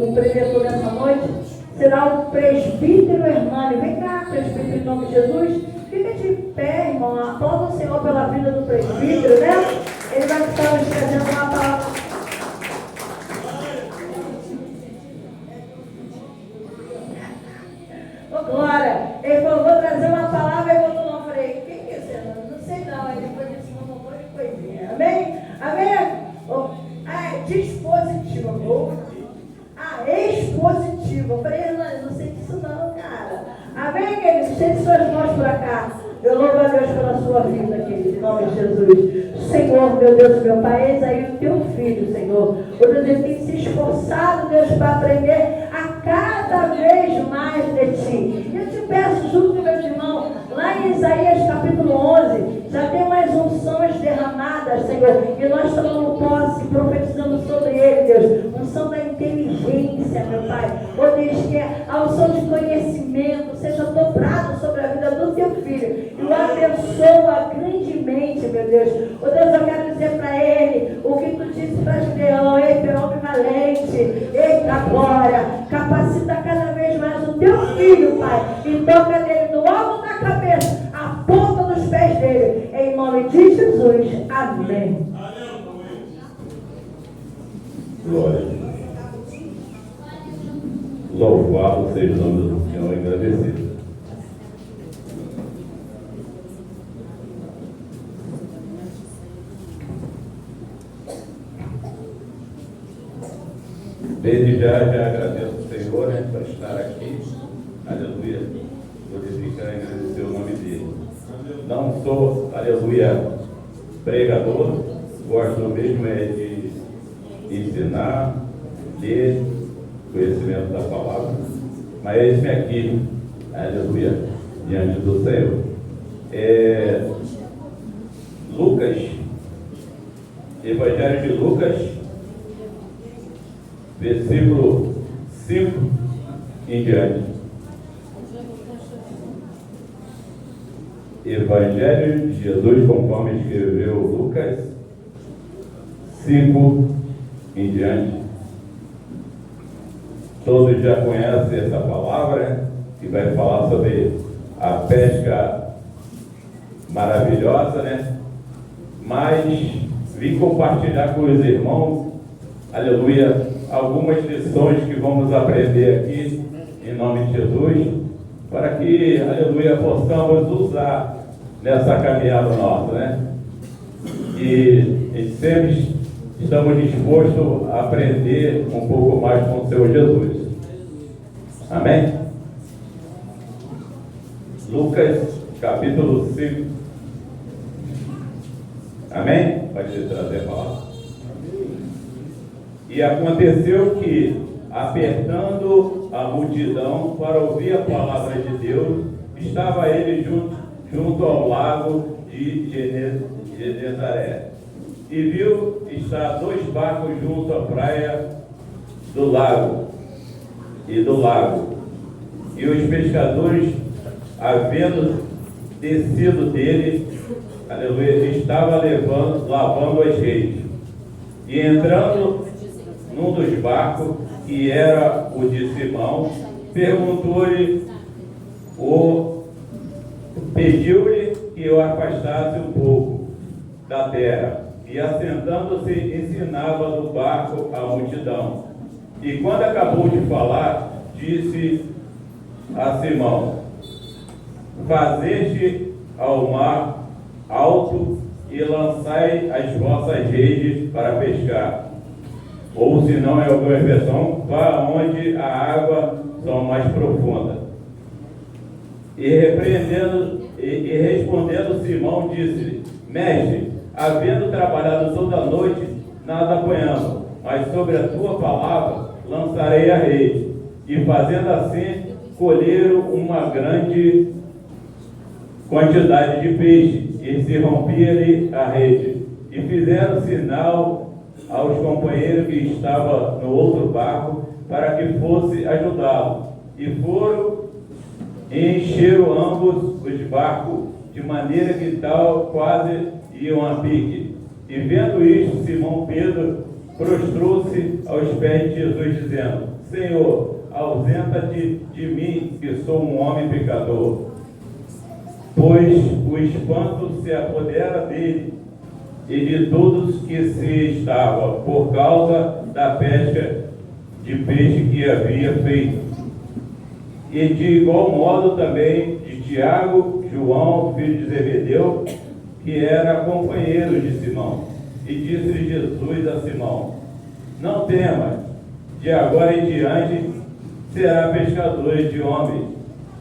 o preletor dessa noite será o presbítero Hernani. Vem cá, presbítero, em nome de Jesus. Fica de pé, irmão. Aplauda o Senhor pela vida do presbítero, né? Ele vai estar nos trazendo uma palavra. Ô, Glória, ele falou, vou trazer uma palavra, e botou lá, falei, quem que é esse? Não sei não. Aí depois disse, um monte de coisinha. Amém? Amém? Dispositivo. Expositivo. Eu falei, não sei disso não, cara. Amém, querido? Estende suas mãos para cá. Eu louvo a Deus pela sua vida, querido, em nome de Jesus. Senhor, meu Deus, meu Pai, eis aí o teu filho, Senhor. O Deus, ele tem se esforçado, Deus, para aprender a cada vez mais de ti. Eu te peço, junto com meus irmãos, lá em Isaías capítulo 11, já tem umas unções derramadas, Senhor, e nós tomamos posse, profetizando sobre ele, Deus, unção da inteligência, meu Pai. Ó Deus, que a unção de conhecimento seja dobrado sobre a vida do teu filho e o abençoa grandemente, meu Deus. Ó Deus, eu quero dizer para ele o que tu disse para Gideão: eita, homem valente, eita, glória, capacita cada vez mais o teu filho, Pai, e toca nele do alto da cabeça, a ponta dos pés dele, em nome de Jesus. Amém. Glória a Deus. Louvado seja o nome do Senhor e agradecido. Desde já agradeço ao Senhor, né, por estar aqui. Aleluia. Glorificar e agradecer o nome dele. Não sou, aleluia, pregador. Gosto mesmo de ensinar, ler, conhecimento da palavra. Mas eis-me aqui, aleluia, diante do Senhor. Lucas, Evangelho de Lucas, versículo 5 em diante. Evangelho de Jesus, conforme escreveu Lucas, 5 em diante. Todos já conhecem essa palavra, que vai falar sobre a pesca maravilhosa, né? Mas vim compartilhar com os irmãos, aleluia, algumas lições que vamos aprender aqui, em nome de Jesus, para que, aleluia, possamos usar nessa caminhada nossa, né? E sempre estamos dispostos a aprender um pouco mais com o Senhor Jesus. Amém? Lucas, capítulo 5. Amém? Pode trazer a palavra. E aconteceu que, apertando a multidão para ouvir a palavra de Deus, estava ele junto ao lago de Genezaré. E viu estar 2 barcos junto à praia do lago. E os pescadores, havendo descido dele, aleluia, estavam lavando as redes. E entrando num dos barcos, que era o de Simão, pediu-lhe que o afastasse um pouco da terra. E assentando-se, ensinava do barco a multidão. E quando acabou de falar, disse a Simão: fazeste ao mar alto e lançai as vossas redes para pescar. Ou, se não é alguma versão, vá onde a água são mais profunda. E respondendo Simão, disse-lhe: mestre, havendo trabalhado toda a noite, nada apanhamos, mas sobre a tua palavra lançarei a rede. E fazendo assim, colheram uma grande quantidade de peixe, e se rompia-lhe a rede. E fizeram sinal aos companheiros que estavam no outro barco, para que fosse ajudá-lo. E foram e encheram ambos os barcos, de maneira que tal quase iam a pique. E vendo isto, Simão Pedro prostrou-se aos pés de Jesus, dizendo: Senhor, ausenta-te de mim, que sou um homem pecador. Pois o espanto se apodera dele e de todos que se estavam, por causa da pesca de peixe que havia feito. E de igual modo também de Tiago, João, filho de Zebedeu, que era companheiro de Simão. E disse-lhe Jesus a Simão: Não temas, de agora em diante será pescador de homens.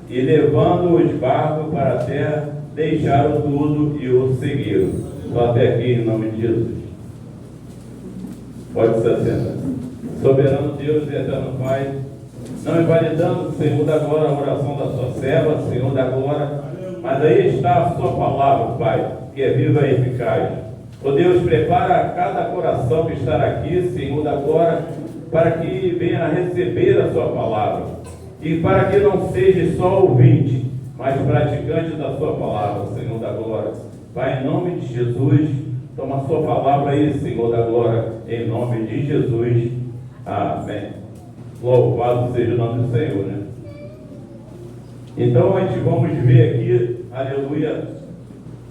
E levando os barcos para a terra, deixaram tudo e o seguiram. Só até aqui, em nome de Jesus. Pode se assentar. Soberano Deus e eterno Pai, não invalidando, Senhor da glória, a oração da sua serva, Senhor da glória, mas aí está a sua palavra, Pai, que é viva e eficaz. Ó Deus, prepara cada coração que está aqui, Senhor da glória, para que venha a receber a sua palavra. E para que não seja só ouvinte, mas praticante da sua palavra, Senhor da glória. Pai, em nome de Jesus, toma a sua palavra aí, Senhor da glória, em nome de Jesus. Amém. Louvado seja o nome do Senhor, né? Então, a gente vamos ver aqui, aleluia,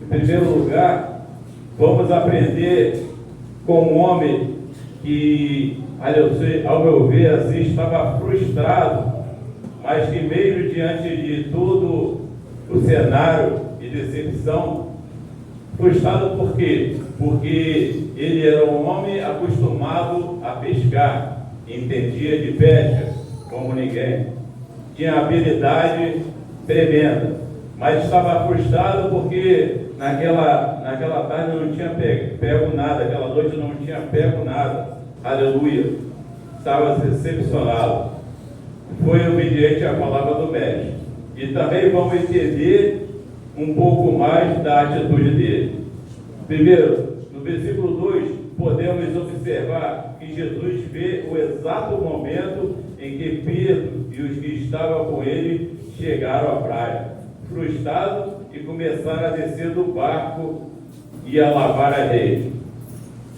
em primeiro lugar, vamos aprender com um homem que, ao meu ver, assim, estava frustrado, mas que mesmo diante de todo o cenário de decepção, frustrado por quê? Porque ele era um homem acostumado a pescar, entendia de pesca como ninguém, tinha habilidade tremenda, mas estava frustrado porque naquela tarde não tinha pego nada, aquela noite não tinha pego nada, aleluia, estava decepcionado. Foi obediente à palavra do mestre. E também vamos entender um pouco mais da atitude dele. Primeiro, no versículo 2, podemos observar que Jesus vê o exato momento em que Pedro e os que estavam com ele chegaram à praia, frustrados, e começaram a descer do barco e a lavar a rede.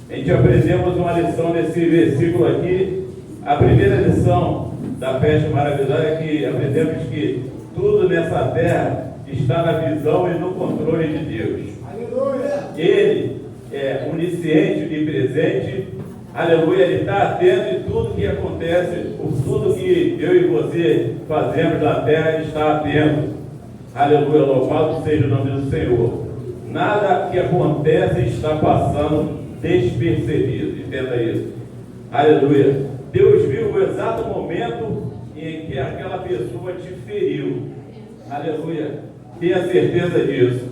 A gente aprendemos uma lição nesse versículo aqui. A primeira lição da pesca maravilhosa é que aprendemos que tudo nessa terra está na visão e no controle de Deus. Aleluia. Ele é onisciente, onipresente, aleluia, ele está atento em tudo que acontece, por tudo que eu e você fazemos na terra, ele está atento. Aleluia, louvado seja o nome do Senhor. Nada que acontece está passando despercebido, entenda isso. Aleluia. Deus viu o exato momento em que aquela pessoa te feriu. Aleluia. Tenha certeza disso.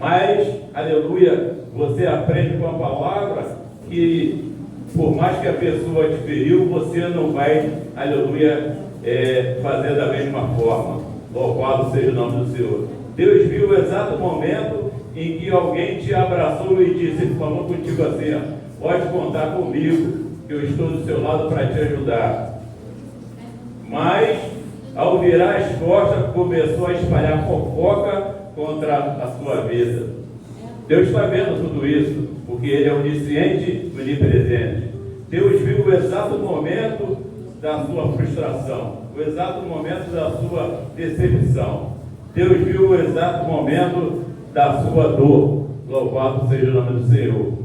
Mas, aleluia, você aprende com a palavra que, por mais que a pessoa te feriu, você não vai, aleluia, fazer da mesma forma. Louvado seja o nome do Senhor. Deus viu o exato momento em que alguém te abraçou e disse, ele falou contigo assim, ó, pode contar comigo, que eu estou do seu lado para te ajudar. Mas, ao virar as costas, começou a espalhar fofoca contra a sua vida. Deus está vendo tudo isso, porque Ele é onisciente e onipresente. Deus viu o exato momento da sua frustração, o exato momento da sua decepção. Deus viu o exato momento da sua dor. Louvado seja o nome do Senhor.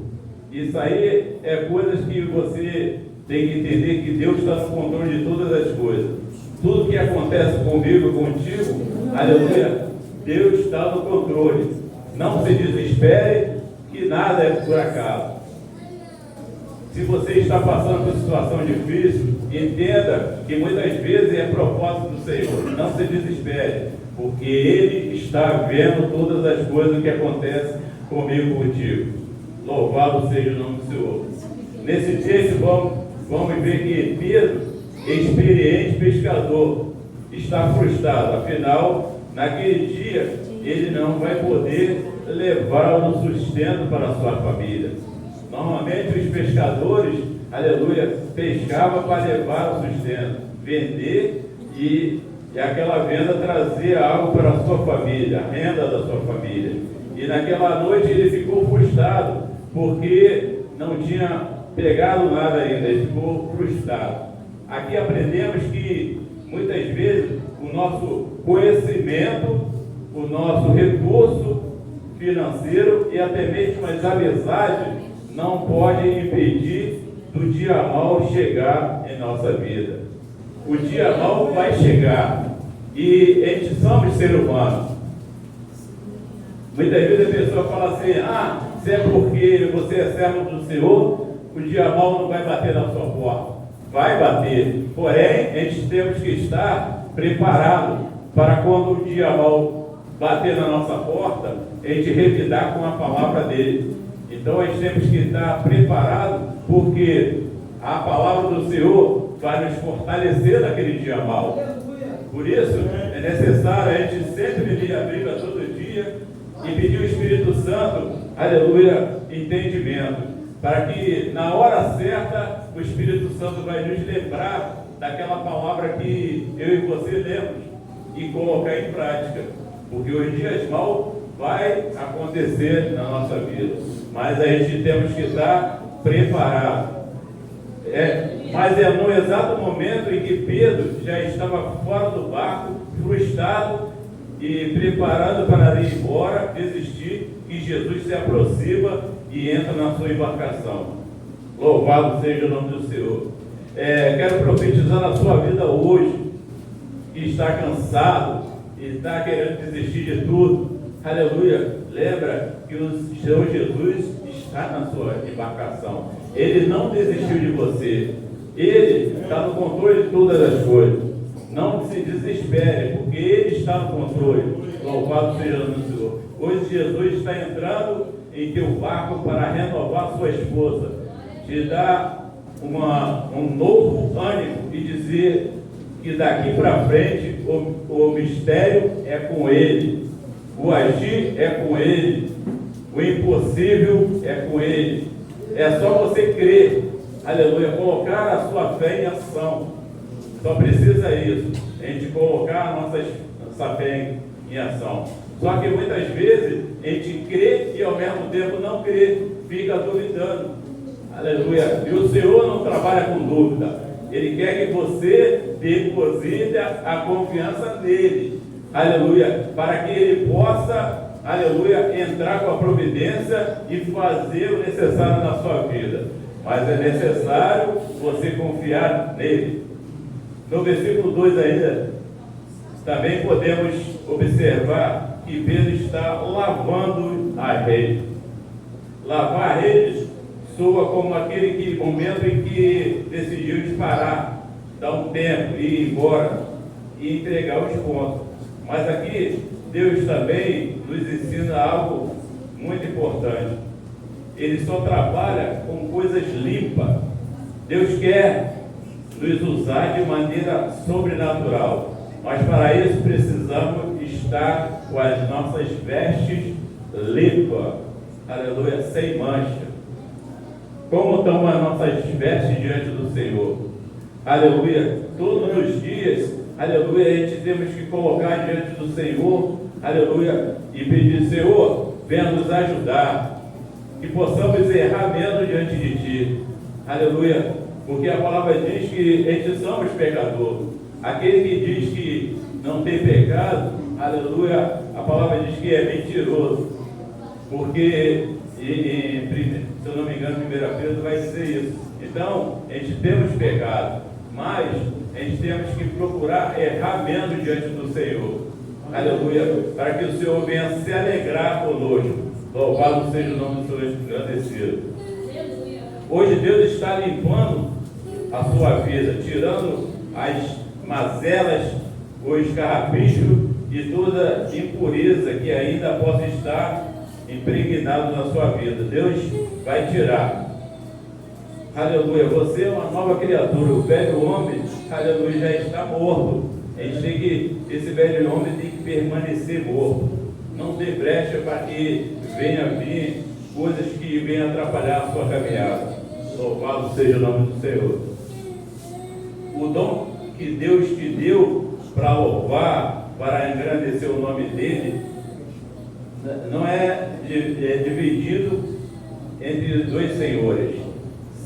Isso aí é coisas que você tem que entender, que Deus está no controle de todas as coisas. Tudo que acontece comigo, contigo, aleluia, Deus está no controle. Não se desespere, que nada é por acaso. Se você está passando por situação difícil, entenda que muitas vezes é propósito do Senhor. Não se desespere, porque Ele está vendo todas as coisas que acontecem comigo e contigo. Louvado seja o nome do Senhor. Nesse texto vamos ver que Pedro, experiente pescador, está frustrado. Afinal, naquele dia, ele não vai poder levar o sustento para a sua família. Normalmente os pescadores, aleluia, pescavam para levar o sustento, vender e aquela venda trazer algo para a sua família, a renda da sua família. E naquela noite ele ficou frustrado, porque não tinha pegar do nada ainda, ele ficou frustrado. Aqui aprendemos que muitas vezes o nosso conhecimento, o nosso recurso financeiro e até mesmo as amizades não podem impedir do dia mal chegar em nossa vida. O dia mal vai chegar e a gente somos seres humanos. Muitas vezes a pessoa fala assim: se é porque você é servo do Senhor, o dia mal não vai bater na sua porta. Vai bater, porém a gente temos que estar preparado para quando o dia mal bater na nossa porta, a gente revidar com a palavra dele. Então a gente temos que estar preparado, porque a palavra do Senhor vai nos fortalecer naquele dia mal. Por isso é necessário a gente sempre ler a Bíblia todo dia e pedir o Espírito Santo, aleluia, entendimento, para que na hora certa o Espírito Santo vai nos lembrar daquela palavra que eu e você lemos e colocar em prática, porque os dias mal vai acontecer na nossa vida, mas a gente temos que estar preparado. Mas é no exato momento em que Pedro já estava fora do barco, frustrado e preparando para ir embora, desistir, que Jesus se aproxima e entra na sua embarcação. Louvado seja o nome do Senhor. Quero profetizar na sua vida hoje, que está cansado e está querendo desistir de tudo. Aleluia. Lembra que o Senhor Jesus está na sua embarcação. Ele não desistiu de você. Ele está no controle de todas as coisas. Não se desespere, porque Ele está no controle. Louvado seja o nome do Senhor. Hoje Jesus está entrando em teu barco para renovar sua esposa, te dar um novo ânimo e dizer que daqui para frente o mistério é com Ele, o agir é com Ele, o impossível é com Ele. É só você crer, aleluia, colocar a sua fé em ação. Só precisa isso, a gente colocar a nossa fé em ação. Só que muitas vezes a gente crê e ao mesmo tempo não crê, fica duvidando. Aleluia. E o Senhor não trabalha com dúvida. Ele quer que você deposite a confiança nele. Aleluia. Para que ele possa, aleluia, entrar com a providência e fazer o necessário na sua vida. Mas é necessário você confiar nele. No versículo 2 ainda, também podemos observar que Pedro está lavando a rede. Lavar a rede soa como aquele momento em que decidiu disparar, dar um tempo, ir embora e entregar os pontos. Mas aqui Deus também nos ensina algo muito importante. Ele só trabalha com coisas limpas. Deus quer nos usar de maneira sobrenatural. Mas para isso precisamos estar com as nossas vestes limpas, aleluia, sem mancha. Como estão as nossas vestes diante do Senhor? Aleluia, todos os dias, aleluia, a gente temos que colocar diante do Senhor, aleluia, e pedir: Senhor, venha nos ajudar, que possamos errar menos diante de Ti, aleluia, porque a palavra diz que a gente somos pecadores. Aquele que diz que não tem pecado, aleluia, a palavra diz que é mentiroso, porque, se eu não me engano, 1 Pedro vai dizer isso. Então, a gente temos pecado, mas a gente temos que procurar errar menos diante do Senhor, aleluia, para que o Senhor venha se alegrar conosco. Louvado seja o nome do Senhor engrandecido. Hoje Deus está limpando a sua vida, tirando as mazelas, os carrapichos e toda impureza que ainda possa estar impregnado na sua vida. Deus vai tirar. Aleluia, você é uma nova criatura. O velho homem, aleluia, já está morto. A gente tem que, esse velho homem tem que permanecer morto. Não tem brecha para que venha vir coisas que venham atrapalhar a sua caminhada. Louvado seja o nome do Senhor. O dom que Deus te deu para louvar, para engrandecer o nome dele, não é dividido entre dois senhores.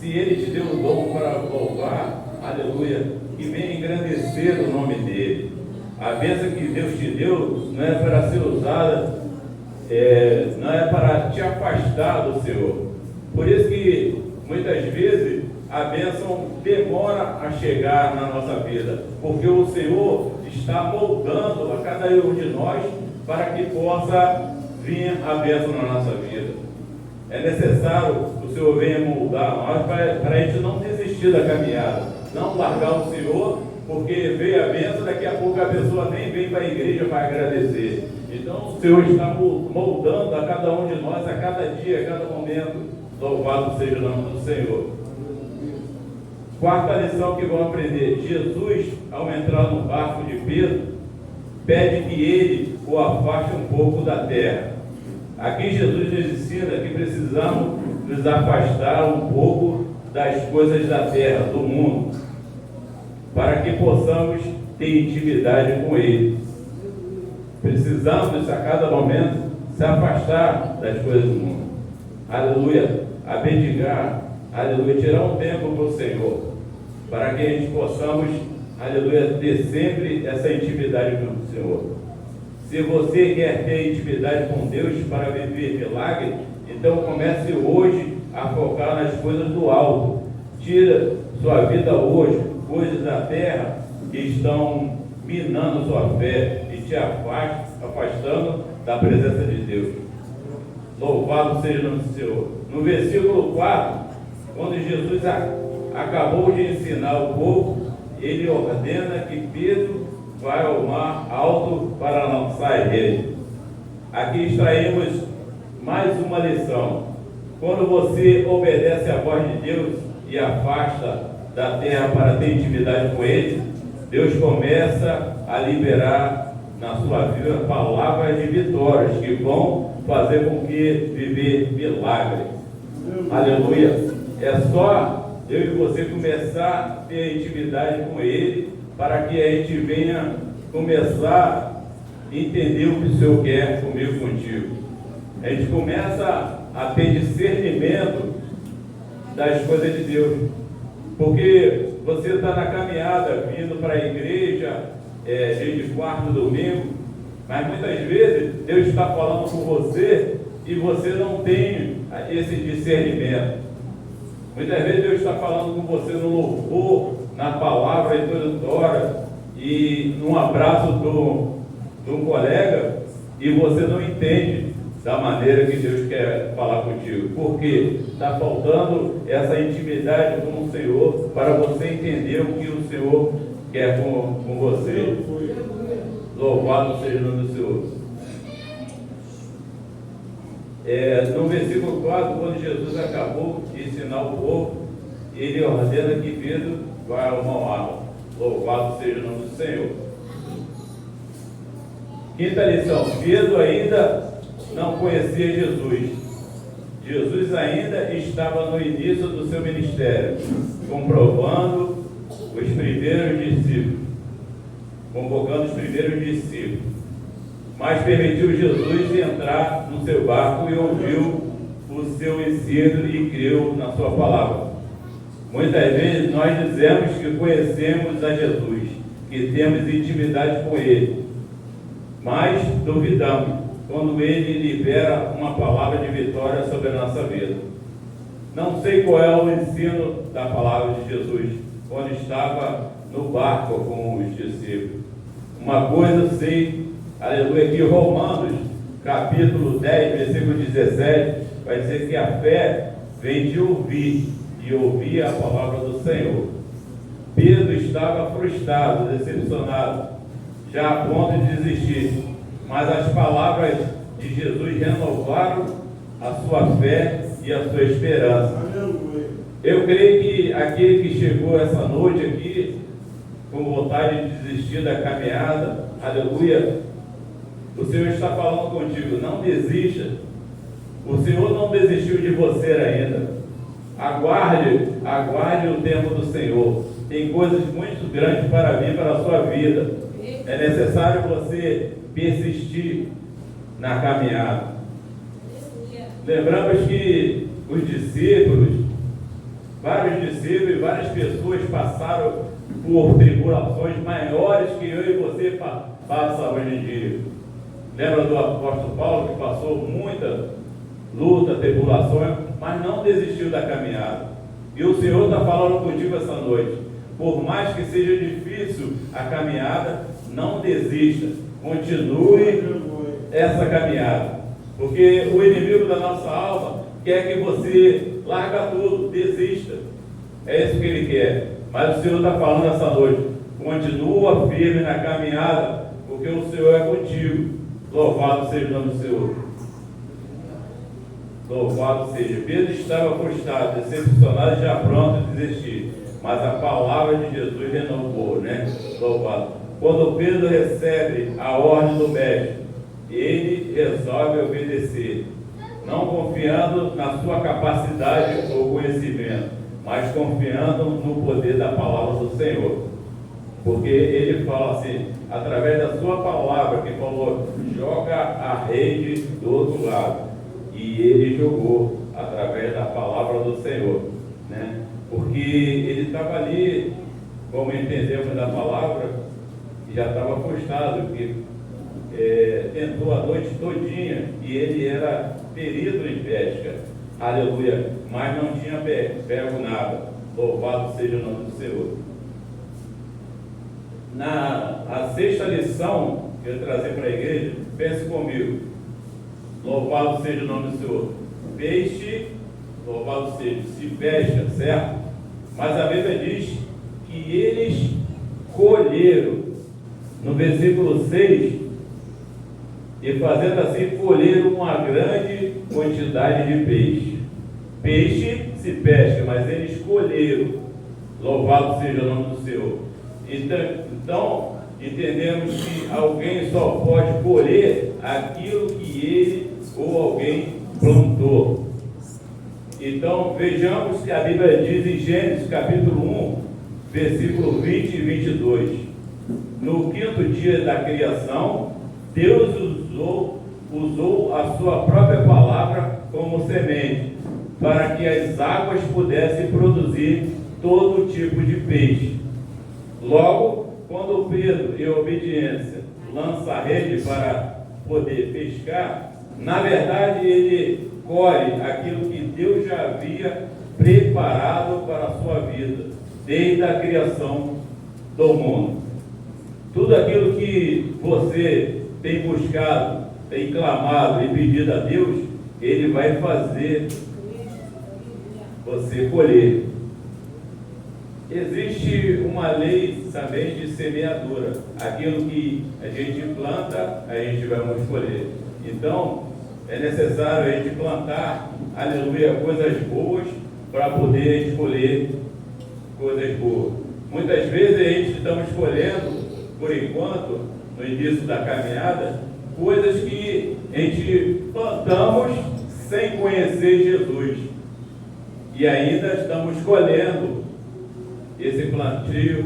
se Ele te deu o dom para louvar, aleluia, que venha engrandecer o nome dEle. A bênção que Deus te deu não é para ser usada, não é para te afastar do Senhor. Por isso que muitas vezes a bênção demora a chegar na nossa vida, porque o Senhor está moldando a cada um de nós para que possa vir a bênção na nossa vida. É necessário que o Senhor venha moldar nós para a gente não desistir da caminhada, não largar o Senhor, porque veio a bênção, daqui a pouco a pessoa nem vem para a igreja para agradecer. Então o Senhor está moldando a cada um de nós, a cada dia, a cada momento. Louvado seja o nome do Senhor. Quarta lição que vamos aprender: Jesus, ao entrar no barco de Pedro, pede que ele o afaste um pouco da terra. Aqui Jesus nos ensina que precisamos nos afastar um pouco das coisas da terra, do mundo, para que possamos ter intimidade com Ele. Precisamos a cada momento se afastar das coisas do mundo. Aleluia, abdicar, aleluia, tirar um tempo para o Senhor, para que a gente possamos, aleluia, ter sempre essa intimidade com o Senhor. Se você quer ter intimidade com Deus para viver milagre, então comece hoje a focar nas coisas do alto. Tira sua vida hoje, coisas da terra que estão minando sua fé e te afastando da presença de Deus. Louvado seja o nome do Senhor. No versículo 4, quando Jesus acabou de ensinar o povo, ele ordena que Pedro vai ao mar alto para lançar rede. Aqui extraímos mais uma lição. Quando você obedece à voz de Deus e afasta da terra para ter intimidade com Ele, Deus começa a liberar na sua vida palavras de vitórias que vão fazer com que viver milagre. Aleluia. É só eu e você começar a ter intimidade com Ele, para que a gente venha começar a entender o que o Senhor quer comigo, contigo. A gente começa a ter discernimento das coisas de Deus, porque você está na caminhada, vindo para a igreja, dia de quarto, domingo, mas muitas vezes Deus está falando com você e você não tem esse discernimento. Muitas vezes Deus está falando com você no louvor, na palavra introdutória e num abraço de um colega, e você não entende da maneira que Deus quer falar contigo, porque está faltando essa intimidade com o Senhor para você entender o que o Senhor quer com você. Louvado seja o nome do Senhor. No versículo 4, quando Jesus acabou de ensinar o povo, ele ordena que Pedro vai ao mar. Louvado seja o nome do Senhor. Quinta lição: Pedro ainda não conhecia Jesus. Jesus ainda estava no início do seu ministério, convocando os primeiros discípulos. Mas permitiu Jesus entrar no seu barco e ouviu o seu ensino e creu na sua palavra. Muitas vezes nós dizemos que conhecemos a Jesus, que temos intimidade com Ele, mas duvidamos quando Ele libera uma palavra de vitória sobre a nossa vida. Não sei qual é o ensino da palavra de Jesus quando estava no barco com os discípulos. Uma coisa sei, aleluia, que Romanos, capítulo 10, versículo 17, vai dizer que a fé vem de ouvir, e ouvir a palavra do Senhor. Pedro estava frustrado, decepcionado, já a ponto de desistir, mas as palavras de Jesus renovaram a sua fé e a sua esperança. Eu creio que aquele que chegou essa noite aqui com vontade de desistir da caminhada, aleluia, o Senhor está falando contigo, não desista. O Senhor não desistiu de você ainda. Aguarde o tempo do Senhor. Tem coisas muito grandes para vir para a sua vida. É necessário você persistir na caminhada. Lembramos que os discípulos, vários discípulos e várias pessoas passaram por tribulações maiores que eu e você passa hoje em dia. Lembra do apóstolo Paulo, que passou muita luta, tribulações, mas não desistiu da caminhada. E o Senhor está falando contigo essa noite. Por mais que seja difícil a caminhada, não desista. Continue essa caminhada. Porque o inimigo da nossa alma quer que você larga tudo, desista. É isso que ele quer. Mas o Senhor está falando essa noite. Continua firme na caminhada, porque o Senhor é contigo. Louvado seja o nome do Senhor. Louvado seja. Pedro estava frustrado, decepcionado e já pronto a desistir. Mas a palavra de Jesus renovou, né? Louvado. Quando Pedro recebe a ordem do mestre, ele resolve obedecer, não confiando na sua capacidade ou conhecimento, mas confiando no poder da palavra do Senhor. Porque ele fala assim, através da sua palavra, que falou, joga a rede do outro lado. E ele jogou através da palavra do Senhor, né? Porque ele estava ali, como entendemos da palavra, e já estava frustrado, porque tentou a noite todinha, e ele era perito em pesca, aleluia, mas não tinha pego nada. Louvado seja o nome do Senhor. A sexta lição que eu trazer para a igreja, pense comigo. Louvado seja o nome do Senhor. Peixe, louvado seja, se pesca, certo? Mas a Bíblia diz que eles colheram, no versículo 6, e fazendo assim, colheram uma grande quantidade de peixe. Peixe se pesca, mas eles colheram. Louvado seja o nome do Senhor. Então, entendemos que alguém só pode colher aquilo que ele ou alguém plantou. Então, vejamos que a Bíblia diz em Gênesis capítulo 1, versículo 20 e 22. No quinto dia da criação, Deus usou a sua própria palavra como semente, para que as águas pudessem produzir todo tipo de peixe. Logo, quando Pedro, em obediência, lança a rede para poder pescar, na verdade ele colhe aquilo que Deus já havia preparado para a sua vida, desde a criação do mundo. Tudo aquilo que você tem buscado, tem clamado e pedido a Deus, Ele vai fazer você colher. Existe uma lei também de semeadura. Aquilo que a gente planta, a gente vai colher. Então, é necessário a gente plantar, aleluia, coisas boas para poder escolher coisas boas. Muitas vezes a gente estamos escolhendo, por enquanto, no início da caminhada, coisas que a gente plantamos sem conhecer Jesus. E ainda estamos colhendo esse plantio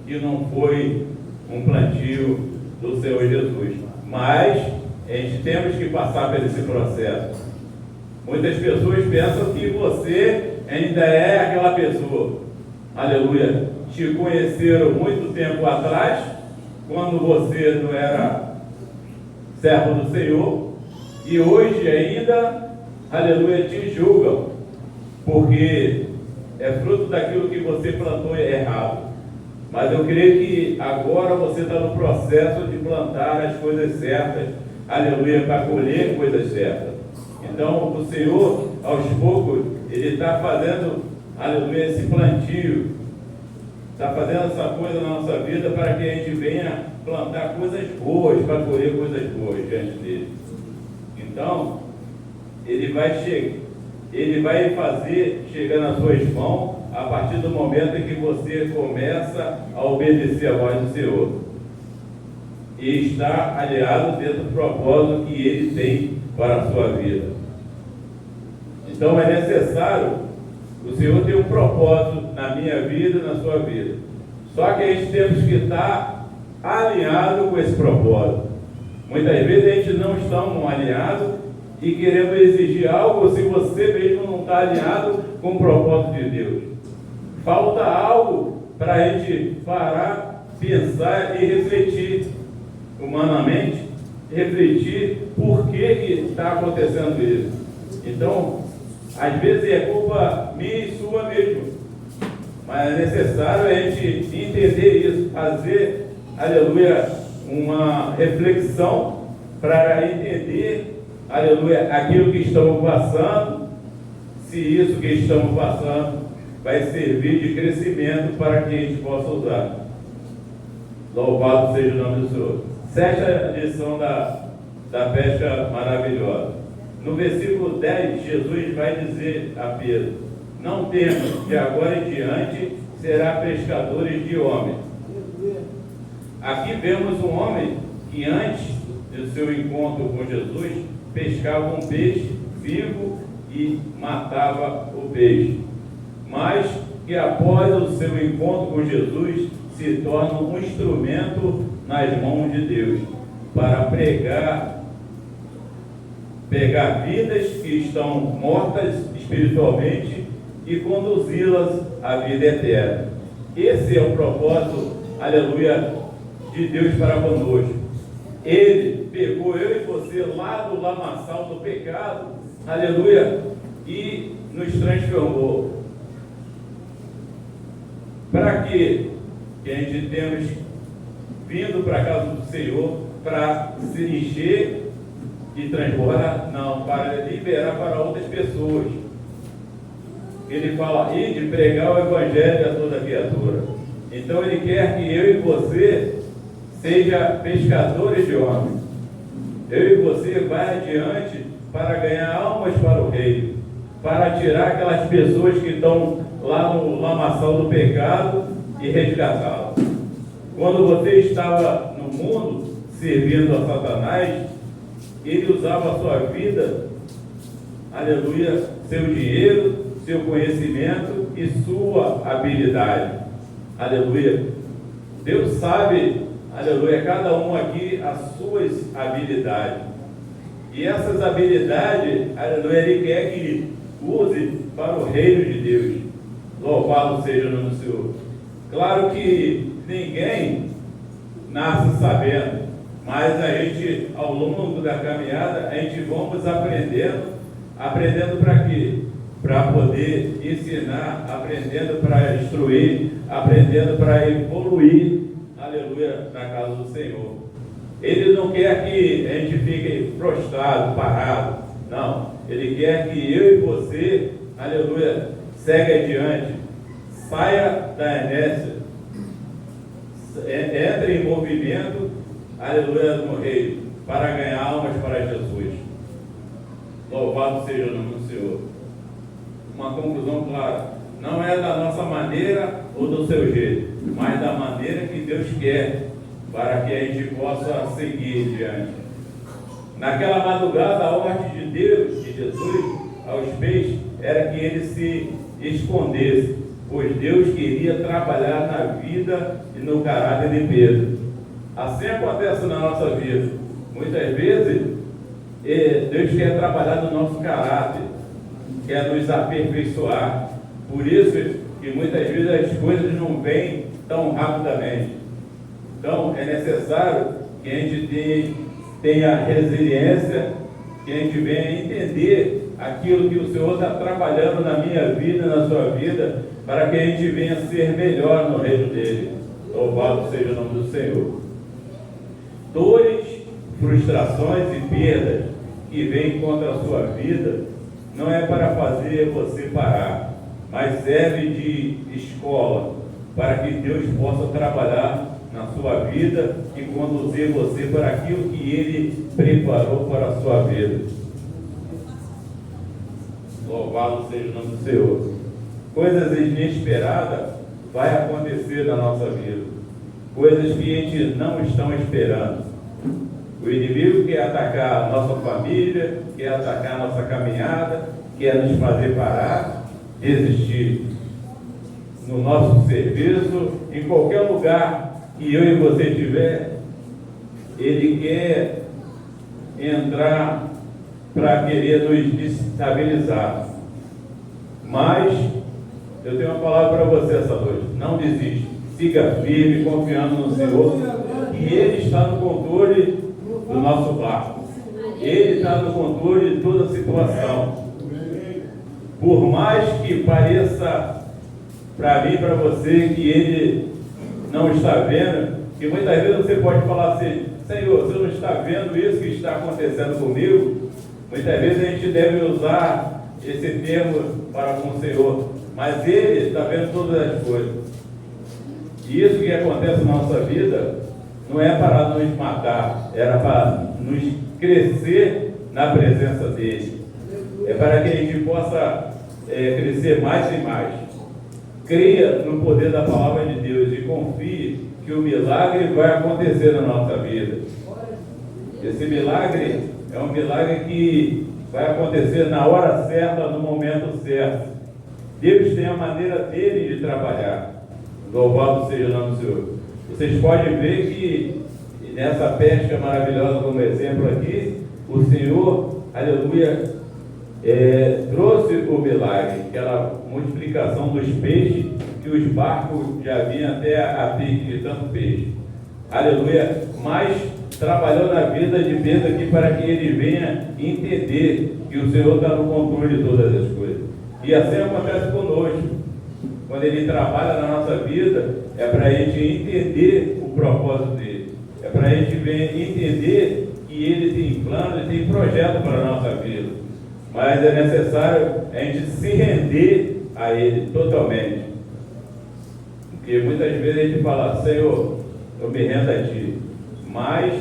que não foi um plantio do Senhor Jesus. Mas a gente temos que passar por esse processo. Muitas pessoas pensam que você ainda é aquela pessoa. Aleluia. Te conheceram muito tempo atrás, quando você não era servo do Senhor, e hoje ainda, aleluia, te julgam, porque é fruto daquilo que você plantou errado. Mas eu creio que agora você está no processo de plantar as coisas certas, aleluia, para colher coisas certas. Então, o Senhor, aos poucos, Ele está fazendo, aleluia, esse plantio, está fazendo essa coisa na nossa vida para que a gente venha plantar coisas boas, para colher coisas boas diante dele. Então, Ele vai fazer chegar nas suas mãos a partir do momento em que você começa a obedecer a voz do Senhor e está aliado dentro do propósito que Ele tem para a sua vida. Então é necessário, o Senhor tem um propósito na minha vida e na sua vida. Só que a gente temos que estar alinhado com esse propósito. Muitas vezes a gente não está alinhado e querendo exigir algo se você mesmo não está alinhado com o propósito de Deus. Falta algo para a gente parar, pensar e refletir humanamente, refletir por que está acontecendo isso. Então, às vezes é culpa minha e sua mesmo, mas é necessário a gente entender isso, fazer, aleluia, uma reflexão para entender, aleluia, aquilo que estamos passando, se isso que estamos passando vai servir de crescimento para que a gente possa usar. Louvado seja o nome do Senhor. Sexta lição da pesca maravilhosa. No versículo 10, Jesus vai dizer a Pedro: não temas, de agora em diante será pescadores de homens. Aqui vemos um homem que antes do seu encontro com Jesus pescava um peixe vivo e matava o peixe, mas que após o seu encontro com Jesus se torna um instrumento nas mãos de Deus para pegar vidas que estão mortas espiritualmente e conduzi-las à vida eterna. Esse é o propósito, aleluia, de Deus para conosco. Ele pegou eu e você lá do lamaçal do pecado, aleluia, e nos transformou. Para quê? Que a gente temos vindo para a casa do Senhor para se encher e transbordar? Não, para liberar para outras pessoas. Ele fala, e de pregar o Evangelho a toda criatura. Então ele quer que eu e você seja pescadores de homens. Eu e você vai adiante para ganhar almas para o reino, para tirar aquelas pessoas que estão lá no lamaçal do pecado e resgatá-las. Quando você estava no mundo servindo a Satanás, ele usava a sua vida, aleluia, seu dinheiro, seu conhecimento e sua habilidade. Aleluia. Deus sabe, aleluia, cada um aqui as suas habilidades. E essas habilidades, aleluia, ele quer que use para o reino de Deus. Louvado seja o nome do Senhor. Claro que ninguém nasce sabendo, mas a gente, ao longo da caminhada, a gente vamos aprendendo para quê? Para poder ensinar, aprendendo para instruir, aprendendo para evoluir, aleluia, na casa do Senhor. Ele não quer que a gente fique prostrado, parado, não. Ele quer que eu e você, aleluia, segue adiante, saia da inércia, entre em movimento, aleluia, no reino, para ganhar almas para Jesus. Louvado seja o nome do Senhor. Uma conclusão clara: não é da nossa maneira ou do seu jeito, mas da maneira que Deus quer, para que a gente possa seguir diante. Naquela madrugada, a ordem de Deus, de Jesus, aos peixes, era que ele se escondesse, pois Deus queria trabalhar na vida e no caráter de Pedro. Assim acontece na nossa vida. Muitas vezes, Deus quer trabalhar no nosso caráter, quer nos aperfeiçoar. Por isso que muitas vezes as coisas não vêm tão rapidamente. Então, é necessário que a gente tenha resiliência, que a gente venha entender aquilo que o Senhor está trabalhando na minha vida, na sua vida, para que a gente venha ser melhor no reino dele. Louvado seja o nome do Senhor. Dores, frustrações e perdas que vêm contra a sua vida não é para fazer você parar, mas serve de escola para que Deus possa trabalhar na sua vida e conduzir você para aquilo que Ele preparou para a sua vida. Louvado seja o nome do Senhor. Coisas inesperadas vai acontecer na nossa vida, coisas que a gente não está esperando. O inimigo quer atacar a nossa família, quer atacar a nossa caminhada, quer nos fazer parar, desistir. No nosso serviço, em qualquer lugar que eu e você estiver, ele quer entrar para querer nos desestabilizar. Mas eu tenho uma palavra para você essa noite: não desiste, siga firme, confiando no Senhor, e Ele está no controle do nosso barco. Ele está no controle de toda a situação. Por mais que pareça para mim e para você que Ele não está vendo, que muitas vezes você pode falar assim: Senhor, você não está vendo isso que está acontecendo comigo? Muitas vezes a gente deve usar esse termo para com o Senhor, mas Ele está vendo todas as coisas. E isso que acontece na nossa vida não é para nos matar, era para nos crescer na presença dEle. É para que a gente possa crescer mais e mais. Creia no poder da palavra de Deus e confie que o milagre vai acontecer na nossa vida. Esse milagre é um milagre que vai acontecer na hora certa, no momento certo. Deus tem a maneira dele de trabalhar. Louvado seja o nome do Senhor. Vocês podem ver que nessa pesca maravilhosa, como exemplo aqui, o Senhor, aleluia, trouxe o milagre, aquela multiplicação dos peixes, que os barcos já vinham até a pique de tanto peixe. Aleluia, mas trabalhou na vida de Pedro aqui para que ele venha entender que o Senhor está no controle de todas as coisas. E assim acontece conosco. Quando Ele trabalha na nossa vida, é para a gente entender o propósito dele. É para a gente entender que Ele tem plano, Ele tem projeto para a nossa vida. Mas é necessário a gente se render a Ele totalmente. Porque muitas vezes a gente fala: Senhor, eu me rendo a Ti. Mas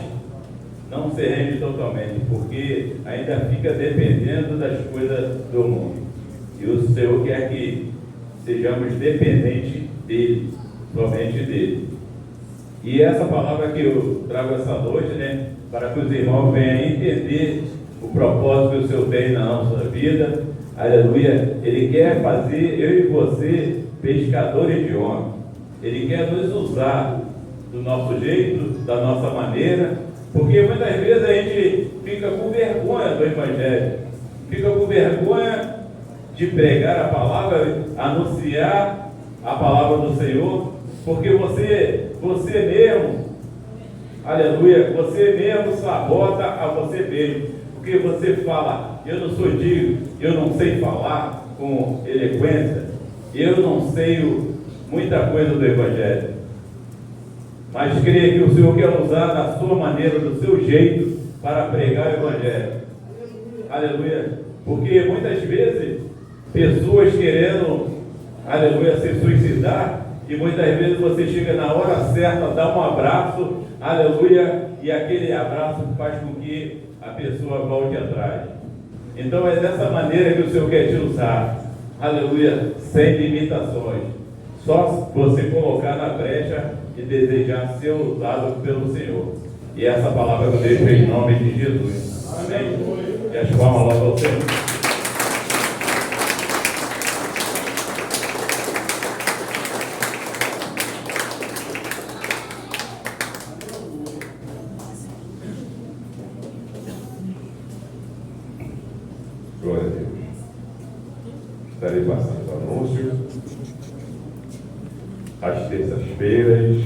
não se rende totalmente, porque ainda fica dependendo das coisas do mundo. E o Senhor quer que sejamos dependentes dEle, somente dEle. E essa palavra que eu trago essa noite, para que os irmãos venham entender o propósito que o Senhor tem na nossa vida. Aleluia. Ele quer fazer eu e você pescadores de homens. Ele quer nos usar do nosso jeito, da nossa maneira, porque muitas vezes a gente fica com vergonha do Evangelho, fica com vergonha de pregar a palavra, anunciar a palavra do Senhor, porque você mesmo, aleluia, você mesmo sabota a você mesmo, porque você fala: eu não sou digno, eu não sei falar com eloquência, eu não sei muita coisa do Evangelho. Mas creia que o Senhor quer usar da sua maneira, do seu jeito, para pregar o Evangelho. Aleluia. Porque muitas vezes, pessoas querendo, aleluia, se suicidar, e muitas vezes você chega na hora certa, dá um abraço, aleluia, e aquele abraço faz com que a pessoa volte atrás. Então é dessa maneira que o Senhor quer te usar, aleluia, sem limitações. Só você colocar na brecha e desejar ser usado pelo Senhor. E essa palavra eu deixo em nome de Jesus. Amém? E as palmas logo ao Senhor. Glória a Deus. Estarei passando o anúncio às terças-feiras.